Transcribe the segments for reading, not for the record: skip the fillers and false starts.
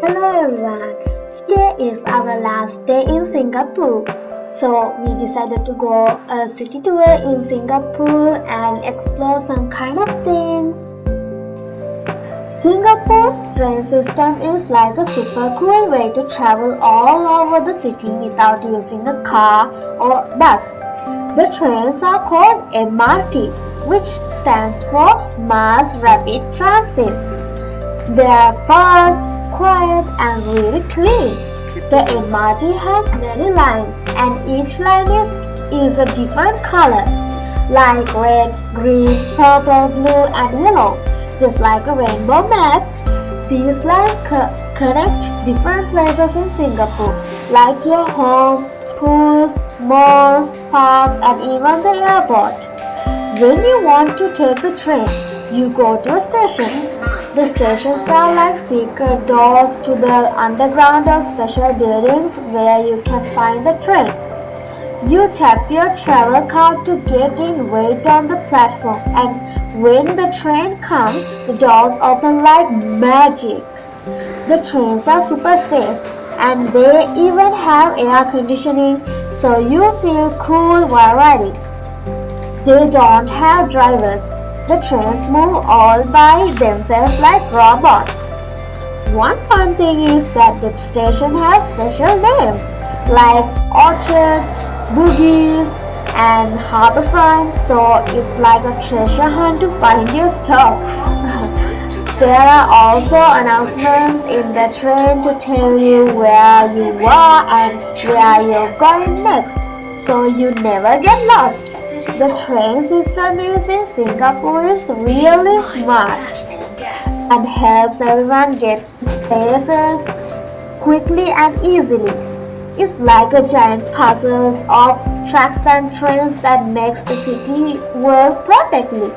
Hello everyone. Today is our last day in Singapore. So we decided to go a city tour in Singapore and explore some kind of things. Singapore's train system is like a super cool way to travel all over the city without using a car or bus. The trains are called MRT, which stands for Mass Rapid Transit. They are fast, quiet and really clean. The MRT has many lines and each line is a different color like red, green, purple, blue and yellow. Just like a rainbow map, these lines connect different places in Singapore like your home, schools, malls, parks and even the airport. When you want to take the train, you go to a station. The stations are like secret doors to the underground or special buildings where you can find the train. You tap your travel card to get in, wait on the platform, and when the train comes, the doors open like magic. The trains are super safe and they even have air conditioning so you feel cool while riding. They don't have drivers. The trains move all by themselves like robots. One fun thing is that the station has special names like Orchard, Bugis, and Harbourfront, so it's like a treasure hunt to find your stop. There are also announcements in the train to tell you where you are and where you're going next, so you never get lost. The train system in Singapore is really smart and helps everyone get places quickly and easily. It's like a giant puzzle of tracks and trains that makes the city work perfectly.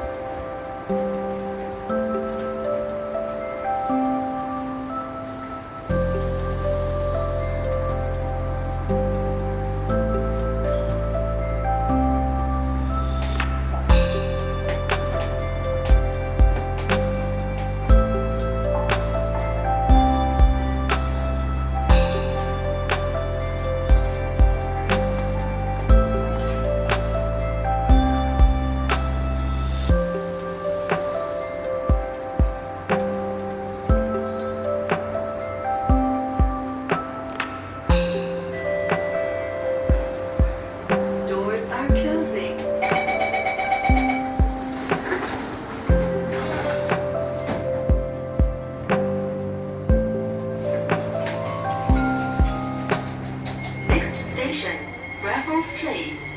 Doors are closing. Next station, Raffles Place.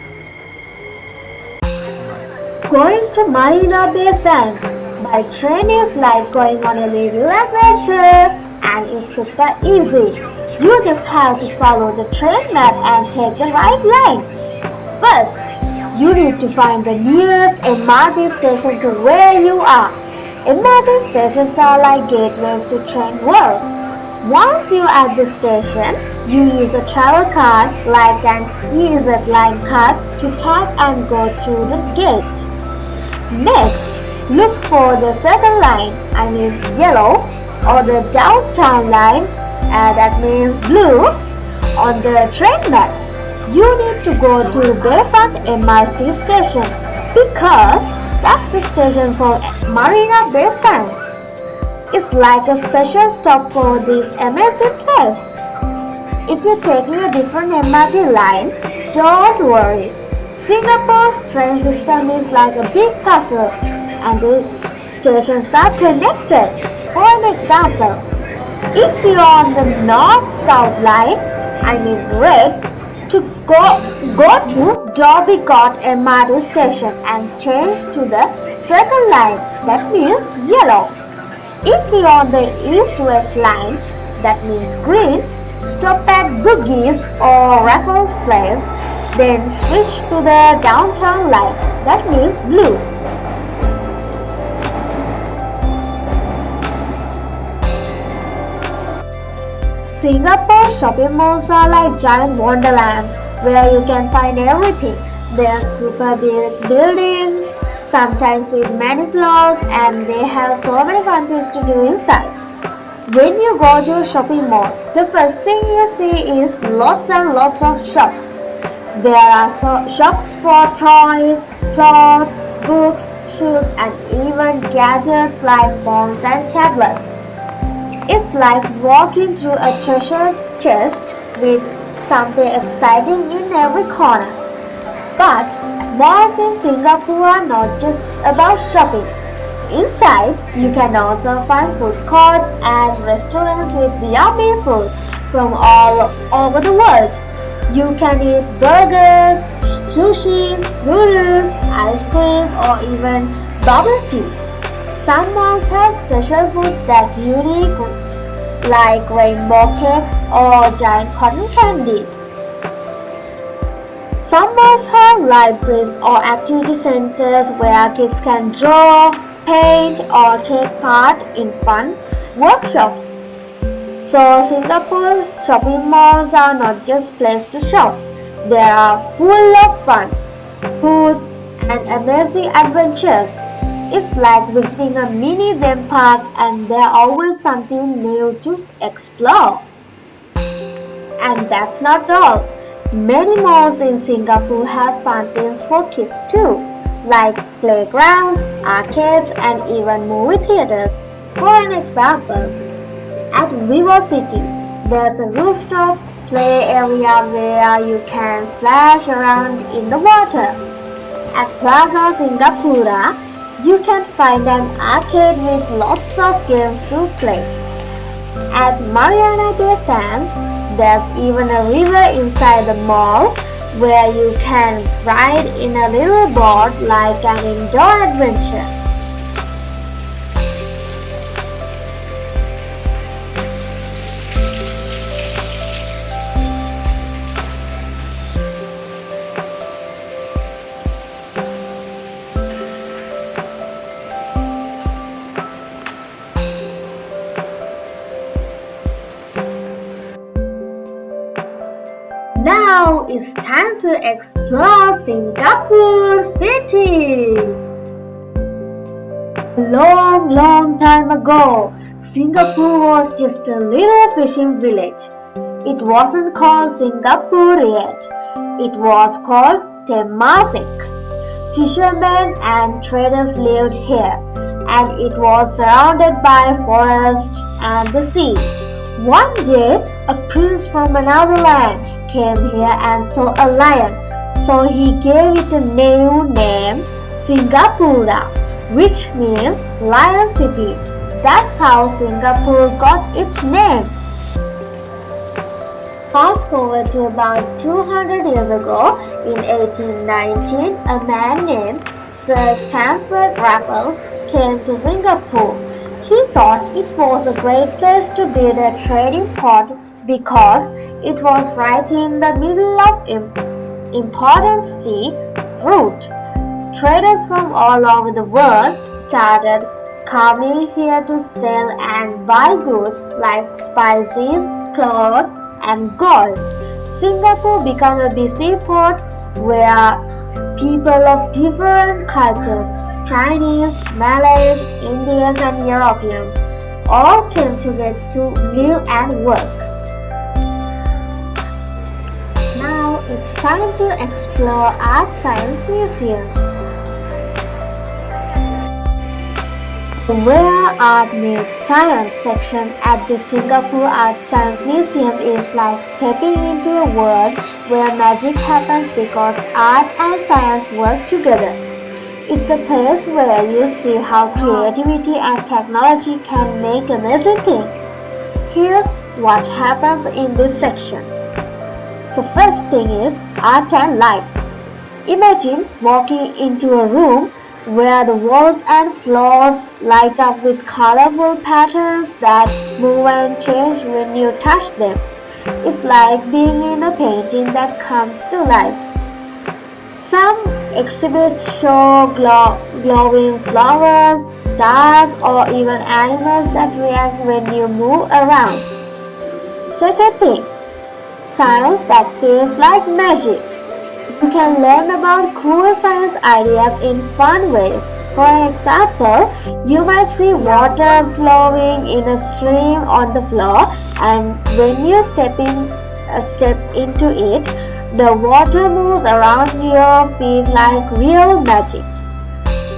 Going to Marina Bay Sands by train is like going on a little adventure and it's super easy. You just have to follow the train map and take the right line. First, you need to find the nearest MRT station to where you are. MRT stations are like gateways to train world. Once you're at the station, you use a travel card like an EZ Line card to tap and go through the gate. Next, look for the second line, I mean yellow, or the downtown line, that means blue, on the train map. You need to go to Bayfront MRT station because that's the station for Marina Bay Sands. It's like a special stop for this amazing place. If you're taking a different MRT line, don't worry. Singapore's train system is like a big puzzle and the stations are connected. For an example, if you're on the north-south line, I mean red, to go to Dhoby Ghaut MRT station and change to the second line, that means yellow. If you're on the east-west line, that means green, stop at Bugis or Raffles Place, then switch to the downtown line, that means blue. Singapore shopping malls are like giant wonderlands where you can find everything. There are super big buildings, sometimes with many floors, and they have so many fun things to do inside. When you go to a shopping mall, the first thing you see is lots and lots of shops. There are shops for toys, clothes, books, shoes, and even gadgets like phones and tablets. It's like walking through a treasure chest with something exciting in every corner. But malls in Singapore are not just about shopping. Inside, you can also find food courts and restaurants with yummy foods from all over the world. You can eat burgers, sushis, noodles, ice cream, or even bubble tea. Some malls have special foods that unique like rainbow cakes or giant cotton candy. Some malls have libraries or activity centers where kids can draw, paint, or take part in fun workshops. So, Singapore's shopping malls are not just places to shop, they are full of fun, foods, and amazing adventures. It's like visiting a mini theme park, and there's always something new to explore. And that's not all. Many malls in Singapore have fun things for kids too, like playgrounds, arcades, and even movie theaters. For an example, at VivoCity, there's a rooftop play area where you can splash around in the water. At Plaza Singapura, you can find an arcade with lots of games to play. At Mariana Bay Sands, there's even a river inside the mall where you can ride in a little boat like an indoor adventure. Now it's time to explore Singapore City. A long time ago, Singapore was just a little fishing village. It wasn't called Singapore yet. It was called Temasek. Fishermen and traders lived here, and it was surrounded by forest and the sea. One day, a prince from another land came here and saw a lion, so he gave it a new name, Singapura, which means Lion City. That's how Singapore got its name. Fast forward to about 200 years ago, in 1819, a man named Sir Stamford Raffles came to Singapore. He thought it was a great place to build a trading port because it was right in the middle of important sea route. Traders from all over the world started coming here to sell and buy goods like spices, clothes, and gold. Singapore became a busy port where people of different cultures, Chinese, Malays, Indians, and Europeans, all came together to live and work. Now it's time to explore Art Science Museum. Where Art Meets Science section at the Singapore Art Science Museum is like stepping into a world where magic happens because art and science work together. It's a place where you see how creativity and technology can make amazing things. Here's what happens in this section. So first thing is art and lights. Imagine walking into a room where the walls and floors light up with colorful patterns that move and change when you touch them. It's like being in a painting that comes to life. Some exhibits show glowing flowers, stars, or even animals that react when you move around. Second thing, science that feels like magic. You can learn about cool science ideas in fun ways, For an example, you might see water flowing in a stream on the floor, and when you step into it, the water moves around your feet like real magic.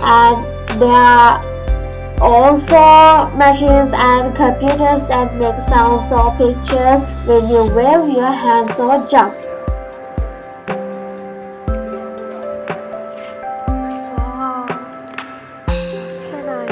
And there are also machines and computers that make sounds or pictures when you wave your hands or jump. 와, 세나이.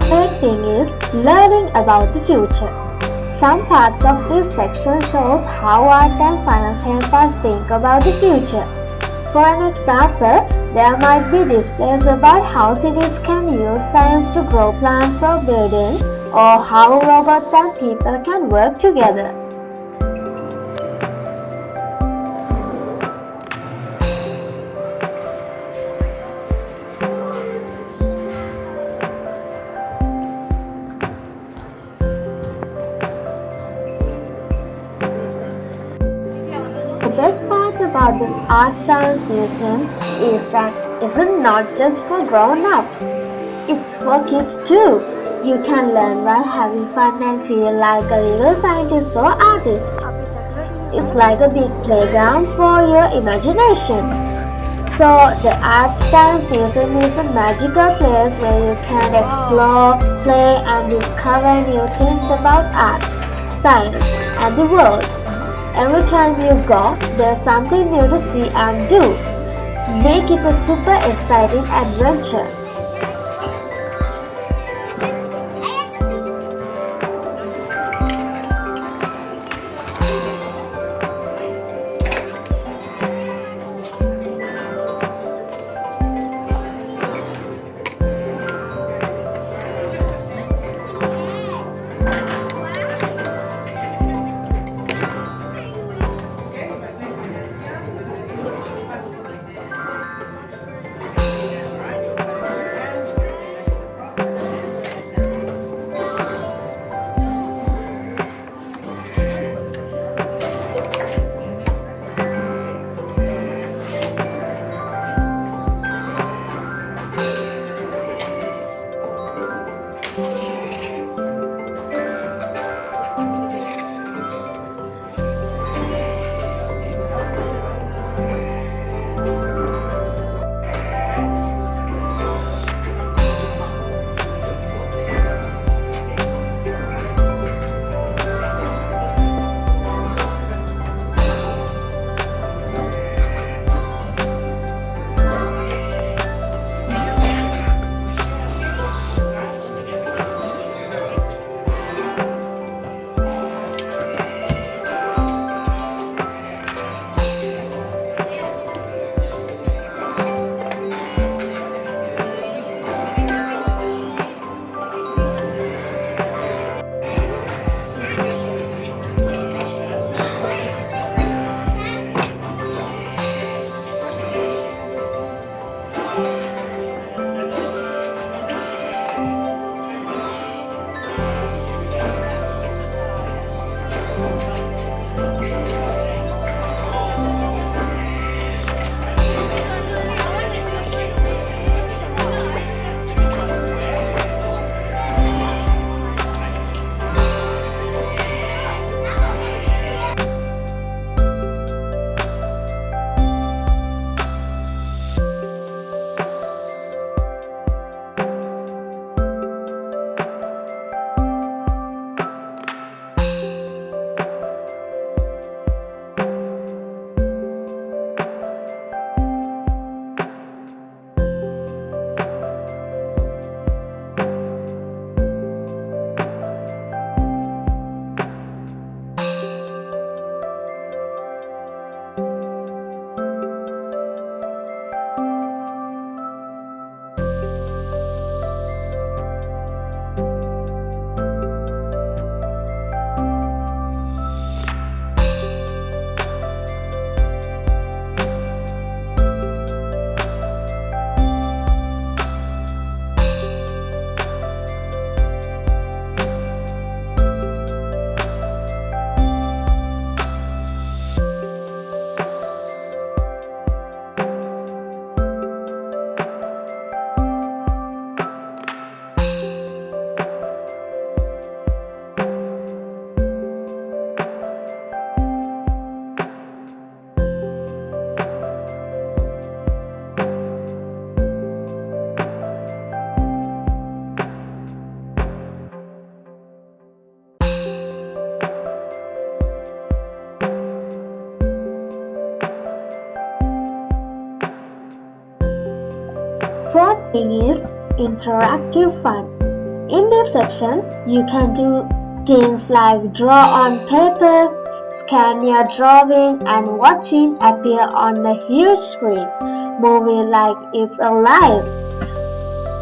Third thing is learning about the future. Some parts of this section shows how art and science help us think about the future. For an example, there might be displays about how cities can use science to grow plants or buildings, or how robots and people can work together. The best part about this Art Science Museum is that it's not just for grown-ups. It's for kids too. You can learn while having fun and feel like a little scientist or artist. It's like a big playground for your imagination. So, the Art Science Museum is a magical place where you can explore, play, and discover new things about art, science, and the world. Every time you go, there's something new to see and do. Make it a super exciting adventure. thing is interactive fun. In this section, you can do things like draw on paper, scan your drawing, and watch it appear on a huge screen, moving like it's alive.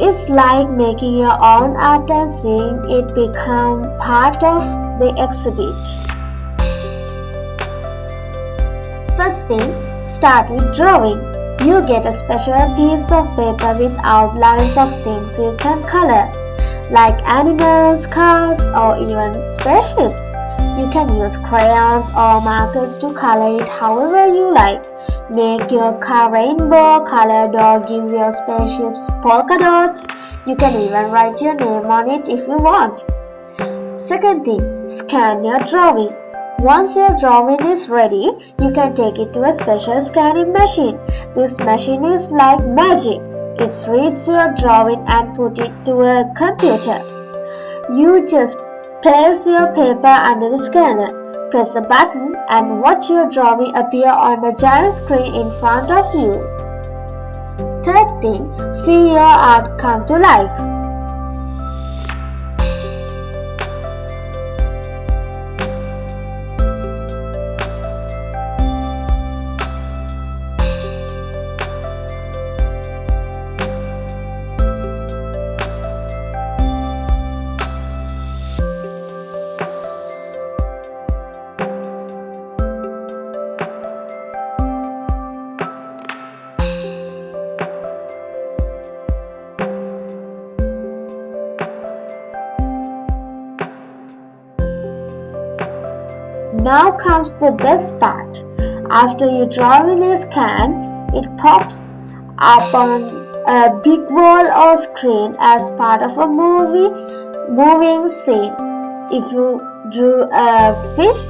It's like making your own art and seeing it become part of the exhibit. First thing, start with drawing. You get a special piece of paper with outlines of things you can color, like animals, cars, or even spaceships. You can use crayons or markers to color it however you like. Make your car rainbow colored or give your spaceships polka dots. You can even write your name on it if you want. Second thing, scan your drawing. Once your drawing is ready, you can take it to a special scanning machine. This machine is like magic. It reads your drawing and put it to a computer. You just place your paper under the scanner, press a button, and watch your drawing appear on a giant screen in front of you. Third thing, see your art come to life. Now comes the best part. After your drawing is scanned, it pops up on a big wall or screen as part of a moving scene. If you drew a fish,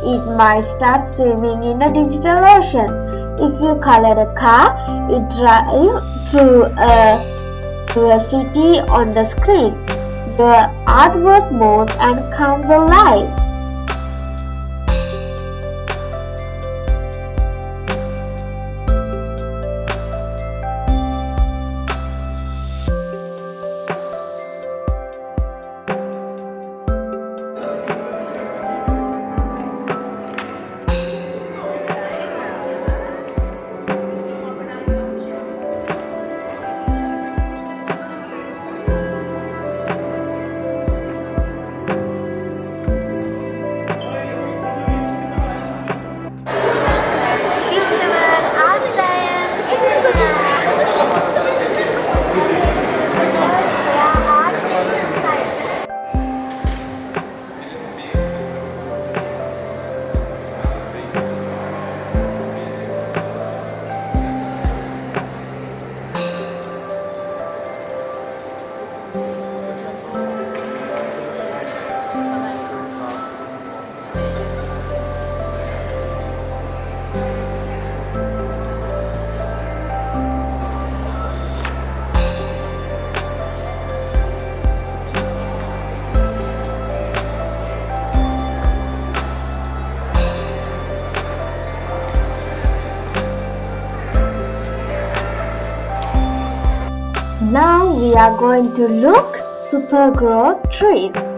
it might start swimming in a digital ocean. If you colored a car, it drives through a city on the screen. Your artwork moves and comes alive. Now we are going to look super grow trees.